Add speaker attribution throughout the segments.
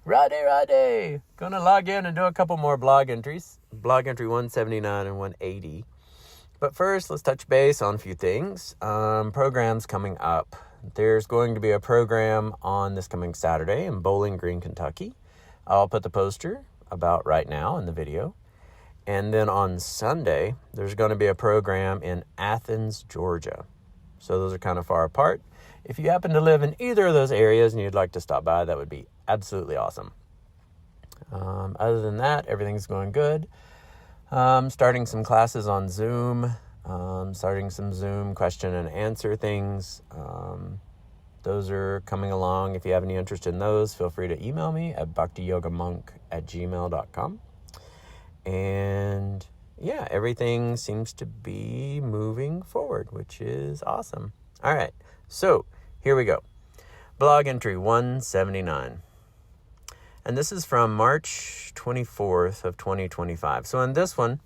Speaker 1: Rade. Gonna log in and do a couple more blog entries. Blog entry 179 and 180. But first, let's touch base on a few things. Programs coming up. There's going to be a program on this coming Saturday in Bowling Green, Kentucky. I'll put the poster about right now in the video. And then on Sunday, there's going to be a program in Athens, Georgia. So those are kind of far apart. If you happen to live in either of those areas and you'd like to stop by, that would be absolutely awesome. Other than that, everything's going good. Starting some classes on Zoom, starting some Zoom question and answer things. Those are coming along. If you have any interest in those, feel free to email me at BhaktiYogaMonk@gmail.com. And yeah, everything seems to be moving forward, which is awesome. All right, so here we go. Blog entry 179. And this is from March 24th of 2025. So in this one,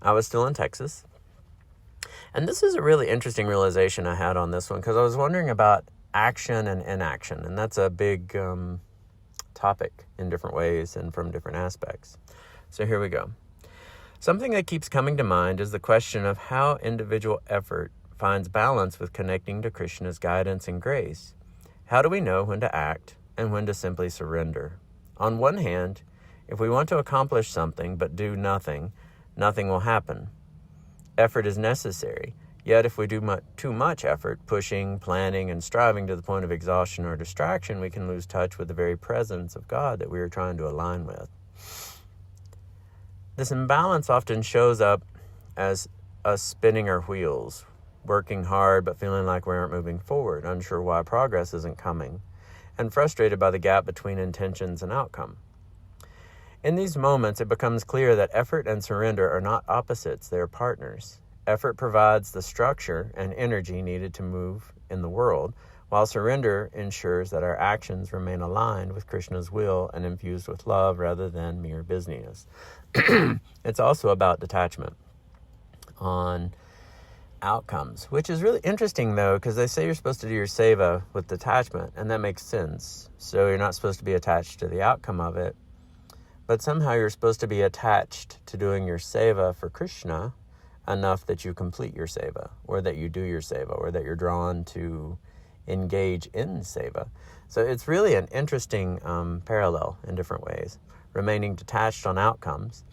Speaker 1: I was still in Texas. And this is a really interesting realization I had on this one, because I was wondering about action and inaction. And that's a big topic in different ways and from different aspects. So here we go. Something that keeps coming to mind is the question of how individual effort finds balance with connecting to Krishna's guidance and grace. How do we know when to act and when to simply surrender? On one hand, if we want to accomplish something but do nothing, nothing will happen. Effort is necessary, yet if we do too much effort, pushing, planning, and striving to the point of exhaustion or distraction, we can lose touch with the very presence of God that we are trying to align with. This imbalance often shows up as us spinning our wheels, working hard but feeling like we aren't moving forward, unsure why progress isn't coming, and frustrated by the gap between intentions and outcome. In these moments, it becomes clear that effort and surrender are not opposites, they are partners. Effort provides the structure and energy needed to move in the world, while surrender ensures that our actions remain aligned with Krishna's will and infused with love rather than mere busyness. It's also about detachment on outcomes, which is really interesting, though, because they say you're supposed to do your seva with detachment, and that makes sense. So you're not supposed to be attached to the outcome of it, but somehow you're supposed to be attached to doing your seva for Krishna enough that you complete your seva, or that you do your seva, or that you're drawn to engage in seva. So it's really an interesting parallel in different ways. Remaining detached on outcomes,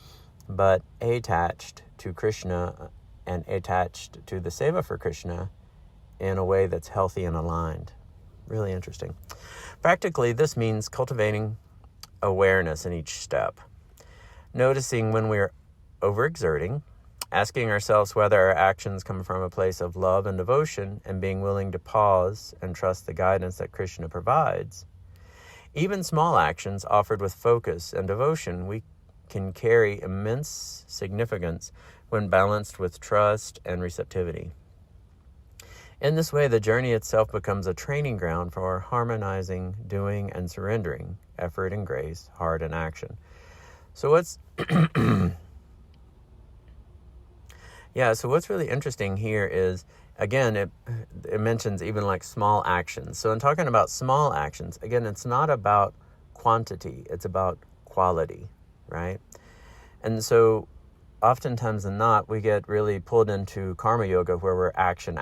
Speaker 1: but attached to Krishna and attached to the seva for Krishna in a way that's healthy and aligned. Really interesting. Practically, this means cultivating awareness in each step. Noticing when we're overexerting, asking ourselves whether our actions come from a place of love and devotion, and being willing to pause and trust the guidance that Krishna provides. Even small actions offered with focus and devotion, we can carry immense significance when balanced with trust and receptivity. In this way, the journey itself becomes a training ground for harmonizing, doing, and surrendering, effort and grace, heart and action. So what's really interesting here is, again, it mentions even like small actions. So in talking about small actions, again, it's not about quantity, it's about quality, right? And so oftentimes than not, we get really pulled into karma yoga where we're action, do,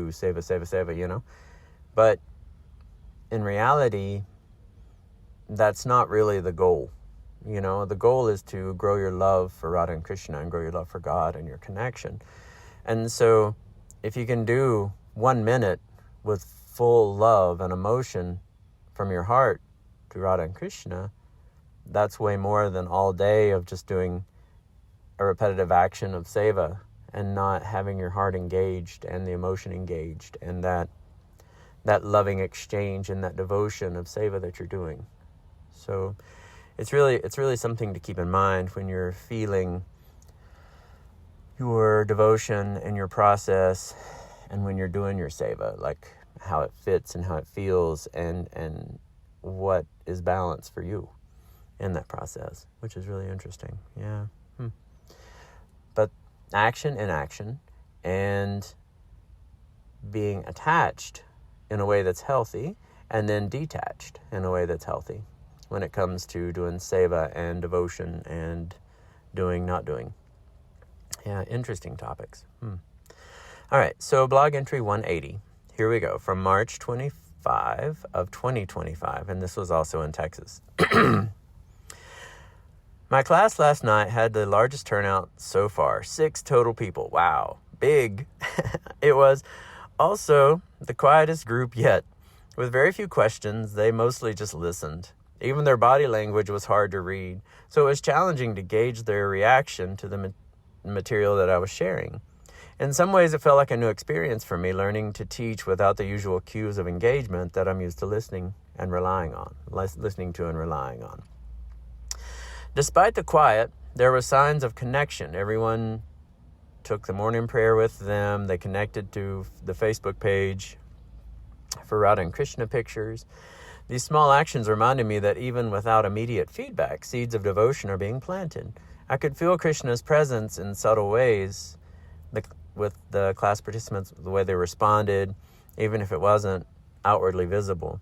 Speaker 1: seva, But in reality, that's not really the goal. The goal is to grow your love for Radha and Krishna and grow your love for God and your connection. And so if you can do 1 minute with full love and emotion from your heart to Radha and Krishna, that's way more than all day of just doing a repetitive action of seva and not having your heart engaged and the emotion engaged and that loving exchange and that devotion of seva that you're doing. So it's really something to keep in mind when you're feeling your devotion and your process and when you're doing your seva, like how it fits and how it feels and what is balanced for you in that process, which is really interesting. Yeah. But action in action and being attached in a way that's healthy and then detached in a way that's healthy when it comes to doing seva and devotion and doing, not doing. Yeah, interesting topics. All right, so blog entry 180. Here we go, from March 25 of 2025, and this was also in Texas. My class last night had the largest turnout so far, 6 total people. Wow, big. It was also the quietest group yet. With very few questions, they mostly just listened. Even their body language was hard to read, so it was challenging to gauge their reaction to the material that I was sharing. In some ways, it felt like a new experience for me, learning to teach without the usual cues of engagement that I'm used to listening to and relying on. Despite the quiet, there were signs of connection. Everyone took the morning prayer with them. They connected to the Facebook page for Radha and Krishna pictures. These small actions reminded me that even without immediate feedback, seeds of devotion are being planted. I could feel Krishna's presence in subtle ways with the class participants, the way they responded, even if it wasn't outwardly visible.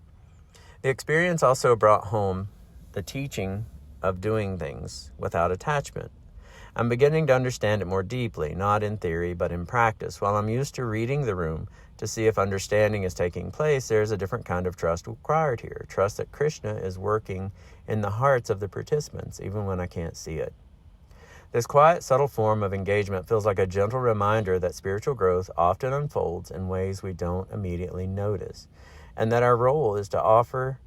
Speaker 1: The experience also brought home the teaching of doing things without attachment. I'm beginning to understand it more deeply, not in theory, but in practice. While I'm used to reading the room to see if understanding is taking place, there's a different kind of trust required here. Trust that Krishna is working in the hearts of the participants, even when I can't see it. This quiet, subtle form of engagement feels like a gentle reminder that spiritual growth often unfolds in ways we don't immediately notice, and that our role is to offer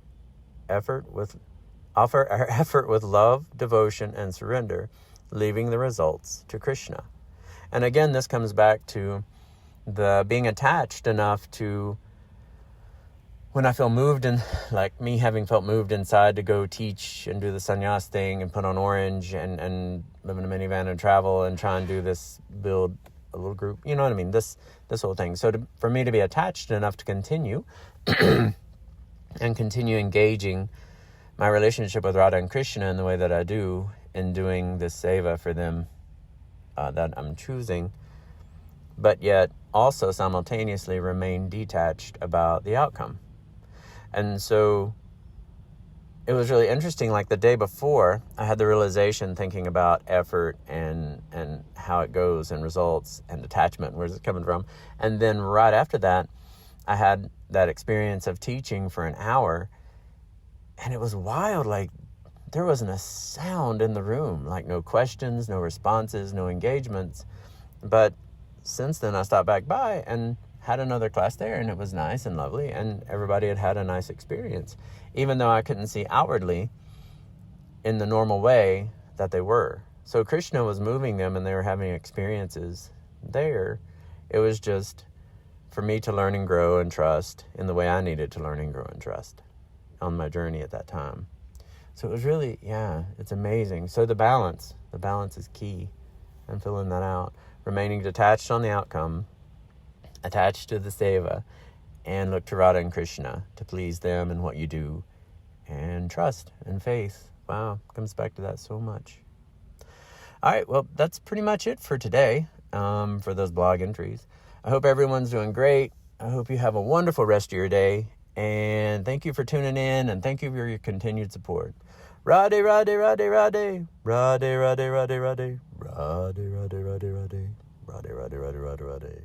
Speaker 1: our effort with love, devotion, and surrender, leaving the results to Krishna. And again, this comes back to the being attached enough to, when I feel moved, and like me having felt moved inside to go teach and do the sannyas thing and put on orange and live in a minivan and travel and try and do this, build a little group, you know what I mean? This whole thing. So for me to be attached enough to continue and continue engaging my relationship with Radha and Krishna in the way that I do in doing this seva for them that I'm choosing, but yet also simultaneously remain detached about the outcome. And so it was really interesting, like the day before, I had the realization thinking about effort and how it goes and results and attachment, where's it coming from? And then right after that, I had that experience of teaching for an hour, and it was wild. Like, there wasn't a sound in the room, like no questions, no responses, no engagements. But since then, I stopped back by and had another class there, and it was nice and lovely, and everybody had a nice experience, even though I couldn't see outwardly in the normal way that they were. So Krishna was moving them, and they were having experiences there. It was just for me to learn and grow and trust in the way I needed to learn and grow and trust on my journey at that time. So it was really, it's amazing. So the balance is key. I'm filling that out. Remaining detached on the outcome, attached to the seva, and look to Radha and Krishna to please them in what you do, and trust and faith. Wow, comes back to that so much. All right, well, that's pretty much it for today, for those blog entries. I hope everyone's doing great. I hope you have a wonderful rest of your day, and thank you for tuning in, and thank you for your continued support. Radhe, Radhe, Radhe, Radhe. Radhe, Radhe, Radhe, Radhe. Radhe, Radhe, Radhe, Radhe. Radhe, Radhe, Radhe, Radhe, Radhe.